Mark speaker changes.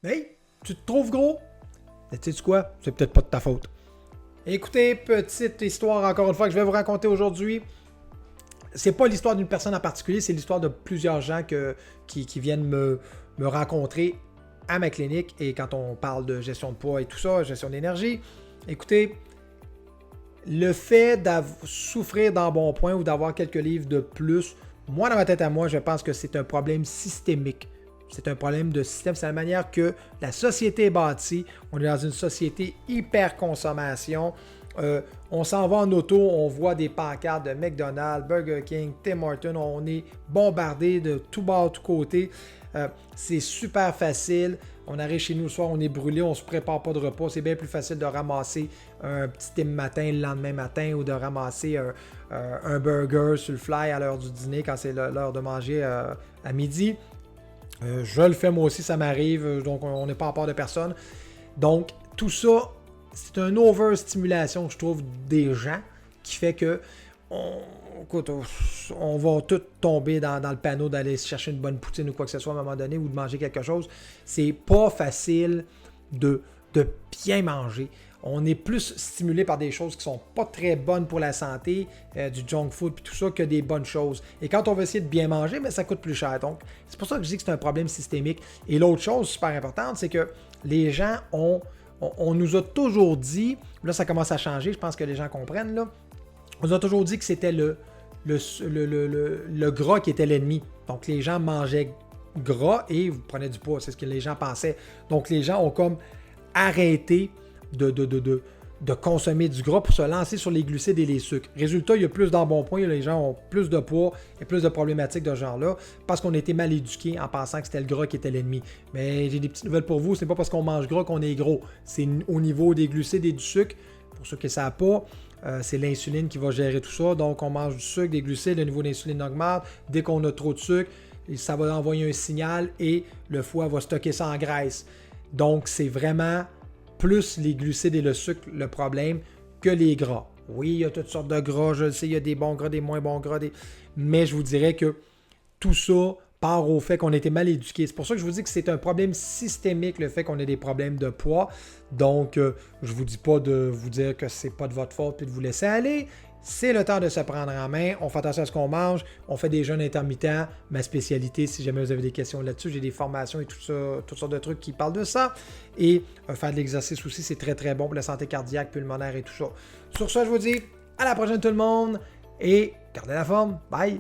Speaker 1: Hey, tu te trouves gros? Mais tu sais quoi? C'est peut-être pas de ta faute. Écoutez, petite histoire encore une fois que je vais vous raconter aujourd'hui. C'est pas l'histoire d'une personne en particulier, c'est l'histoire de plusieurs gens qui viennent me rencontrer à ma clinique. Et quand on parle de gestion de poids et tout ça, gestion d'énergie, écoutez, le fait de souffrir d'embonpoint ou d'avoir quelques livres de plus, moi, dans ma tête à moi, je pense que c'est un problème systémique. C'est un problème de système. C'est la manière que la société est bâtie. On est dans une société hyper-consommation. On s'en va en auto, on voit des pancartes de McDonald's, Burger King, Tim Hortons. On est bombardé de tout bas, de tout côté. C'est super facile. On arrive chez nous le soir, on est brûlé, on ne se prépare pas de repas. C'est bien plus facile de ramasser un petit Tim matin le lendemain matin ou de ramasser un burger sur le fly à l'heure du dîner quand c'est l'heure de manger à midi. Je le fais moi aussi, ça m'arrive, donc on n'est pas en part de personne. Donc, tout ça, c'est une overstimulation, je trouve, des gens qui fait que on va tous tomber dans le panneau d'aller chercher une bonne poutine ou quoi que ce soit à un moment donné ou de manger quelque chose. C'est pas facile de bien manger. On est plus stimulé par des choses qui sont pas très bonnes pour la santé, du junk food et tout ça, que des bonnes choses. Et quand on veut essayer de bien manger, mais ça coûte plus cher. Donc, c'est pour ça que je dis que c'est un problème systémique. Et l'autre chose super importante, c'est que les gens on nous a toujours dit, là ça commence à changer, je pense que les gens comprennent, là, on nous a toujours dit que c'était le gras qui était l'ennemi. Donc, les gens mangeaient gras et vous prenez du poids, c'est ce que les gens pensaient. Donc, les gens ont comme arrêté de consommer du gras pour se lancer sur les glucides et les sucres. Résultat, il y a plus d'embonpoint, les gens ont plus de poids et plus de problématiques de ce genre-là parce qu'on a été mal éduqués en pensant que c'était le gras qui était l'ennemi. Mais j'ai des petites nouvelles pour vous, c'est pas parce qu'on mange gras qu'on est gros. C'est au niveau des glucides et du sucre. Pour ceux qui ne savent pas, c'est l'insuline qui va gérer tout ça. Donc, on mange du sucre, des glucides, le niveau d'insuline augmente. Dès qu'on a trop de sucre, ça va envoyer un signal et le foie va stocker ça en graisse. Donc, c'est vraiment plus les glucides et le sucre le problème que les gras. Oui, il y a toutes sortes de gras, je le sais, il y a des bons gras, des moins bons gras, mais je vous dirais que tout ça part au fait qu'on a été mal éduqué. C'est pour ça que je vous dis que c'est un problème systémique, le fait qu'on ait des problèmes de poids. Donc, je ne vous dis pas de vous dire que c'est pas de votre faute et de vous laisser aller. C'est le temps de se prendre en main. On fait attention à ce qu'on mange. On fait des jeûnes intermittents. Ma spécialité, si jamais vous avez des questions là-dessus, j'ai des formations et tout ça, toutes sortes de trucs qui parlent de ça. Et faire de l'exercice aussi, c'est très très bon pour la santé cardiaque, pulmonaire et tout ça. Sur ça, je vous dis à la prochaine tout le monde et gardez la forme. Bye!